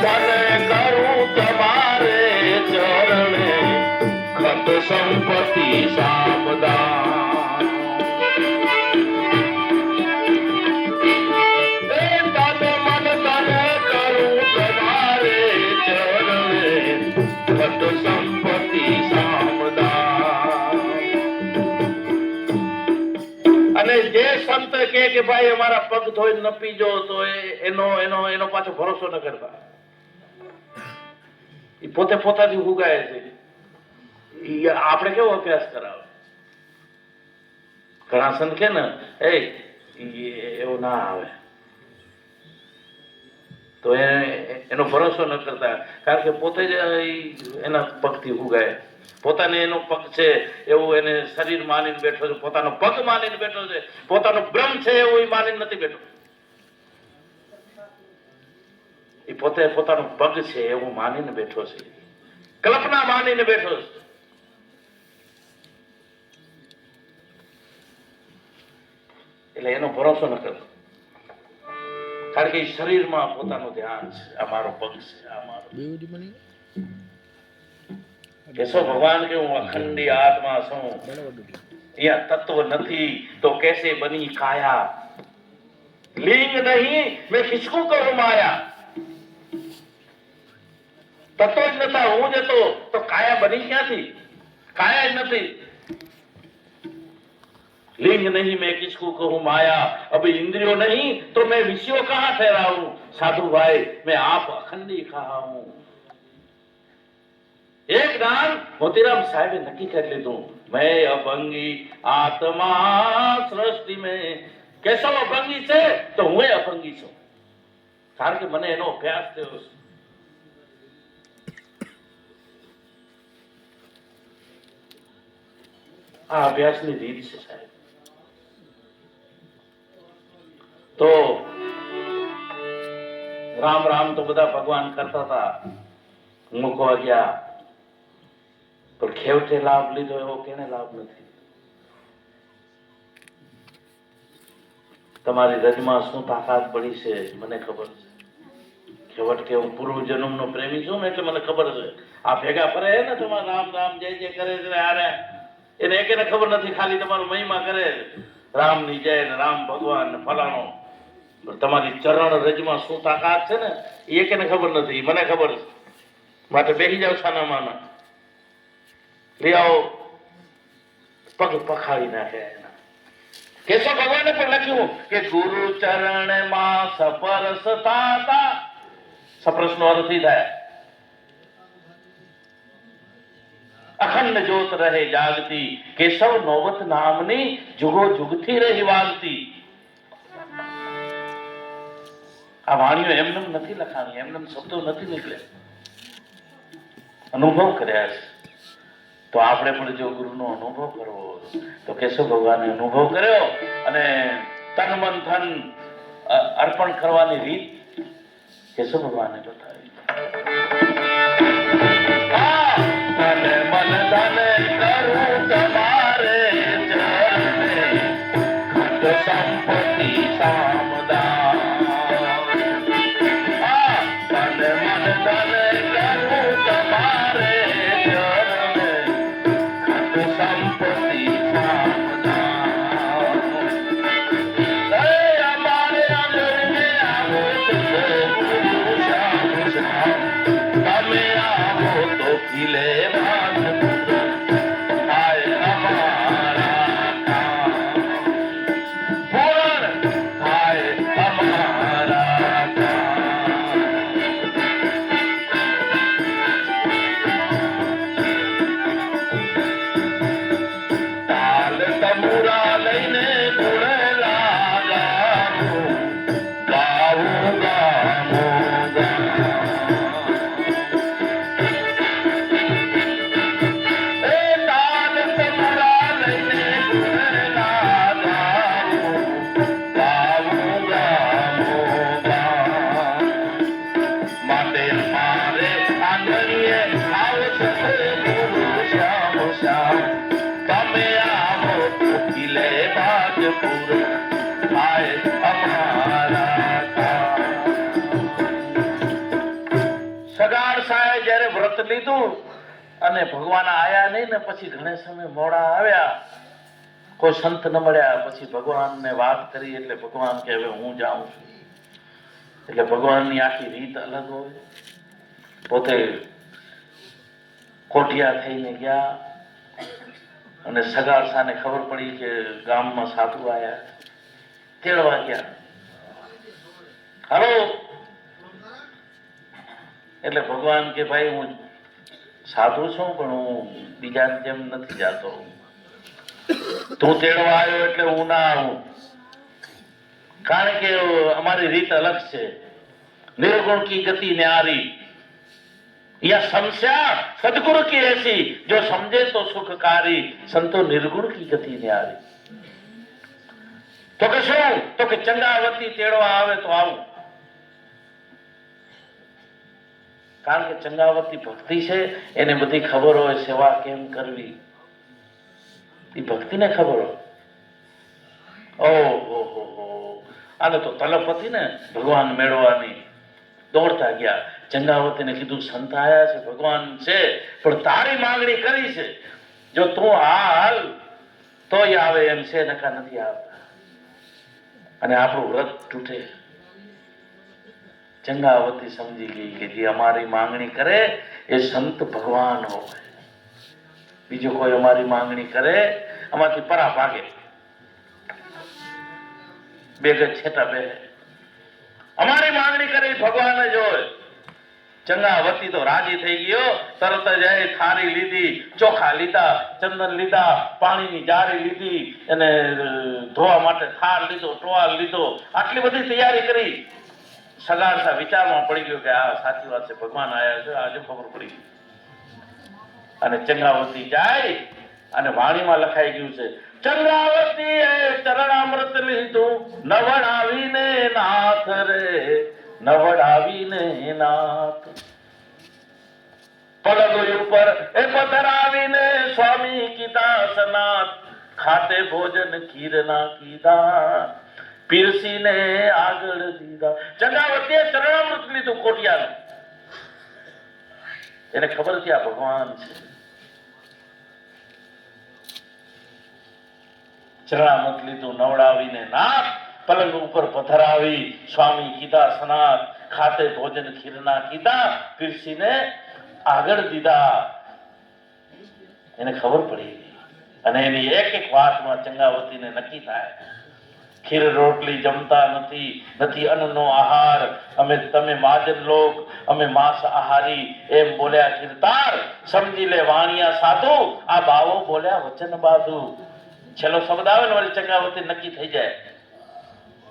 ધન કરું તમારે ચરણે ખત સંપત્તિ સામદાન સંપત્તિ સામદાન અને જે સંત કે ભાઈ અમારા પગ ધોઈને ન પીજો તો એનો એનો એનો પાછો ભરોસો ન કરતા એ પોતે પોતાથી ઉગાય છે આપણે કેવો અભ્યાસ કરાવે ઘણા સંત કે ને એવું ના આવે તો એનો ભરોસો ન કરતા કારણ કે પોતે જ એના પગથી ઉગાય પોતાને એનો પગ છે એવું એને શરીર માનીને બેઠો છે પોતાનો પગ માનીને બેઠો છે પોતાનો બ્રહ્મ છે એવું માનીને નથી બેઠો એ પોતે પોતાનો પગ છે એવું માનીને બેઠો છે કલ્પના માનીને બેઠો છે એટલે એનો ભરોસો ન કરતો કારણ કે શરીરમાં પોતાનું ધ્યાન છે આ મારો પગ છે આ મારો કેશવ ભગવાન કે હું અખંડી આત્મા છું અહીંયા તત્વ નથી તો कैसे बनी काया लिंग नहीं मैं किसको कहूं माया તત્વ જ નતા હું જ હતો તો કાયા બની ક્યાંથી કાયા જ નથી लिंग नहीं मैं किसको कहूं माया अभी इंद्रियों नहीं तो मैं विषयों कहां ठहराऊं साधु भाई मैं आप अखंडी कहा हूं एक ज्ञान मोतीराम साहेब नक्की कर લીધું मैं अभंगी आत्मा सृष्टि में કેશવ અભંગી છે તો હું અભંગી છું કારણ કે મને એનો અભ્યાસ થયો છે આ અભ્યાસની રીત છે સાહેબ તો રામ રામ તો બધા ભગવાન કરતા હતા મૂકવા ગયા પણ ખેવટે લાભ લીધો એવો કેને લાભ નથી તમારી રજમાં શું તાકાત પડી છે મને ખબર છે ખેવટ કે હું પૂર્વ જન્મનો પ્રેમી છું ને એટલે મને ખબર છે આ ભેગા ફરે ને તમારે રામ રામ જય જય કરે છે આરે એને એકેને ખબર નથી ખાલી તમારો મહિમા કરે રામની જય ને રામ ભગવાન ને ફલાણો તમારી ચરણ રજમાં શું તાકાત છે ને એ કેને ખબર નથી મને ખબર છે માટે બેસી જાવ છાના માના લઈ આવો પગ પખાડી નાખે કેશવ ભગવાને પણ લખ્યું કે ગુરુ ચરણ માં સપરસતા સપરસ નો અર્થ થાય અખંડ જ્યોત રહે જાગતી કેશવ નોવત નામની જુગો જુગથી રહી વાગતી આ વાણીઓ એમને નથી લખાણી એમને શબ્દો નથી નીકળ્યા અનુભવ કર્યા છે તો આપણે પણ જો ગુરુનો અનુભવ કરવો તો કેશવ ભગવાને અનુભવ કર્યો અને તન મન ધન અર્પણ કરવાની રીત કેશવ ભગવાને બતાવી તન મન ધન કરું તમારે ચરણે ખત સંપત્તિ સામદાન વ્રત લીધું અને ભગવાન આયા નહીં ને પછી ઘણે સમય મોડા આવ્યા, કોઈ સંત ન મળ્યા, પછી ભગવાનને વાત કરી એટલે ભગવાન કે હવે હું જાઉં છું. એટલે ભગવાનની આખી રીત અલગ હોય. પોતે કોઠિયા થઈને ગયા અને સગાસાને ખબર પડી કે ગામમાં સાધુ આવ્યા, તેડવા ગયા. હાલો, એટલે ભગવાન કે ભાઈ હું સાધુ છું પણ હું બીજાની જેમ નથી જાતો, તું તેડવા આવ્યો એટલે હું ના આવું, કારણ કે અમારી રીત અલગ છે. निर्गुण की गति न्यारी, यह समस्या सदगुरु की ऐसी, जो समझे तो सुखकारी, संतो निर्गुण की गति न्यारी. તો કે શું? તો કે ચંગાવતી તેડવા આવે તો આવું, કારણ કે ચંગાવતી ભક્તિ છે, એને બધી ખબર હોય સેવા કેમ કરવી, એ ભક્તિને ખબર હોય. ઓહો, આને તો તલપ હતી ને ભગવાન મેળવાની, દોડતા ગયા. ચંગાવતીને કીધું સંત આયા છે, ભગવાન છે, પણ તારી માંગણી કરી છે, જો તું હાલ તોય આવે એમ છે, નકા નથી આવતા અને આપણું વ્રત તૂટે. ચંગાવતી સમજી ગઈ કે જે અમારી માંગણી કરે એ સંત ભગવાન હોય, બીજો કોઈ અમારી માંગણી કરે આમાંથી પરા ભાગે, બે ગજ છેટા બે. અમારી માંગણી કરે ભગવાન જ હોય. ચંગાવતી તો રાજી થઈ ગયો, તરત જ થાળી લીધી, ચોખા લીધા, ચંદન લીધા, પાણીની જારી લીધી, અને ધોવા માટે થાળ લીધો, ટોવાલ લીધો, આટલી બધી તૈયારી કરી. સગાસા વિચારમાં પડી ગયો કે આ સાચી વાત છે, ભગવાન આયા છે, આજે ખબર પડી. અને ચંગાવતી જાય અને વાણીમાં લખાઈ ગયું છે, ચંગાવતી ચરણામૃત લીધું, નવડાવીને નાથ રે, નવડાવીને નાથ. પલંગ ઉપર એ પધરાવીને સ્વામી કીધા સનાથ, ખાતે ભોજન ખીરના કીધા, પીરસીને આગળ દીધા. ચંગાવતીએ ચરણામૃત લીધું કોટિયાનું, એને ખબર છે આ ભગવાન છે. ચરણામૃત લીધું, નવડાવીને નાથ, પલંગ ઉપર પધરાવી સ્વામી કીધા સનાથ, ખાતે ભોજન ખીરના કીધા, પીરસીને આગળ દીધા. એને ખબર પડી અને એની એક એક વાતમાં ચંગાવતીને નક્કી થાય, ખીર રોટલી જમતા નથી, નથી અન્નનો આહાર, અમે તમે માજન લોક, અમે માંસ આહારી, એમ બોલ્યા કીર્તાર. સમજી લે વાણિયા સાધુ, આ બાવો બોલ્યા વચન બાધુ. છેલ્લો શબ્દ આવે ને વળી ચંગાવતી નક્કી થઈ જાય.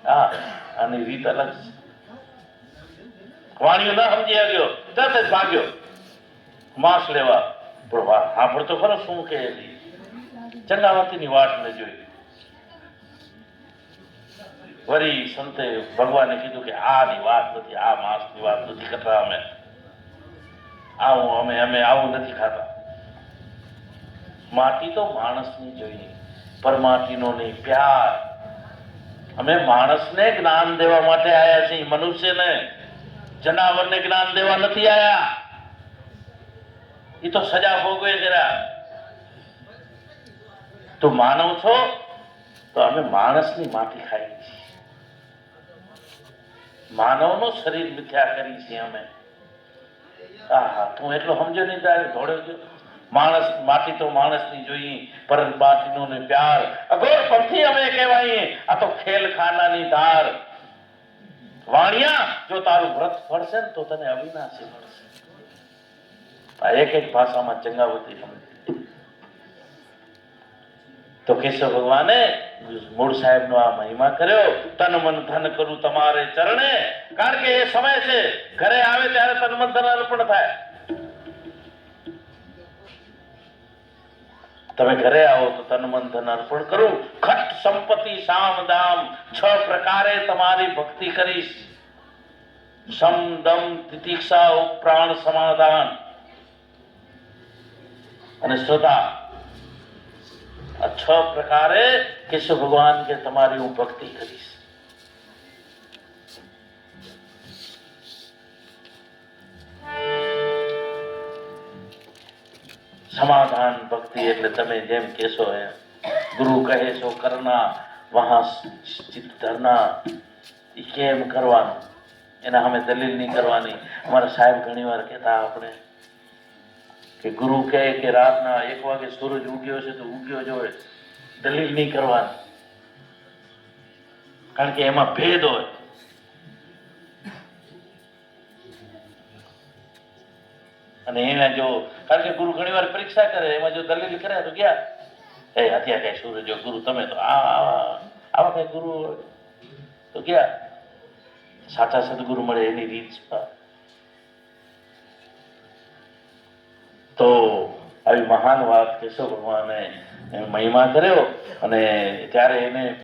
હા, આની રીત અલગ છે. વાણીઓ ના સમજી આવ્યો, તરત જ ભાગ્યો માંસ લેવા. પણ હા પણ તો ખરો શું કે ચંગાવતીની વાટ ને જોઈ. વળી સંતે ભગવાને કીધું કે આની વાત નથી, આ માંસની વાત નથી કરતા, અમે આવું નથી ખાતા. માટી તો માણસની જોઈએ, પરમાટીનો નહીં, પ્યાર. અમે માણસને જ્ઞાન દેવા માટે આયા છીએ, મનુષ્યને, જનાવરને જ્ઞાન દેવા નથી આયા. એ તો સજા ભોગવે જરા. તો માનવ છો તો અમે માણસની માટી ખાઈએ છીએ, માનવનું શરીર મિથ્યા કરી છીએ અમે. હા, તું એટલો સમજો નહીં, તારે ધોડે ગયો. માણસ માટી તો માણસની જોઈએ, પર માટીનો ને પ્યાર. અઘોર પંથી અમે કહેવાઈએ, આ તો ખેલખાનાની ધાર. વાણિયા, જો તારું વ્રત ફળશે ને તો તને અવિનાશી મળશે. આ એક એક ભાષામાં ચંગાવતી સમજી. તો કેશવ ભગવાને મૂળ સાહેબનો આ મહિમા કર્યો. તન મન ધન કરું તમારે ચરણે, કારણ કે એ સમય છે, ઘરે આવે ત્યારે તન મન ધન અર્પણ થાય. તમે ઘરે આવો તો તન મન ધન અર્પણ કરું. ખટ સંપત્તિ સામ દામ, 6 પ્રકારે તમારી ભક્તિ કરીશ. સમ દમ તિતિક્ષા પ્રાણ સમાધાન અને શ્રદ્ધા. આ 6 પ્રકારે કેશવ ભગવાન કે તમારી હું ભક્તિ કરીશ. સમાધાન ભક્તિ એટલે તમે જેમ કહેશો એમ ગુરુ કહે છો કરના વહાં ચિત્ત ધરના એ કેમ કરવાનું એના સામે દલીલ નહીં કરવાની. અમારા સાહેબ ઘણી વાર કહેતા આપણે કે ગુરુ કહે કે રાતના 1 વાગે સૂરજ ઉગ્યો છે તો ઉગ્યો જ હોય, દલીલ નહીં કરવાની, કારણ કે એમાં ભેદ હોય. અને એના જો કારણ કે ગુરુ ઘણી વાર પરીક્ષા કરે, એમાં જો દલીલ કરે તો ગયા અત્યારે કઈ સૂરજ ગુરુ તમે તો આવા કઈ ગુરુ હોય તો ગયા. સાચા સદગુરુ મળે એની રીત છે. તો આવી મહાન વાત કેશવ ભગવાને મહિમા કર્યો અને ત્યારે એને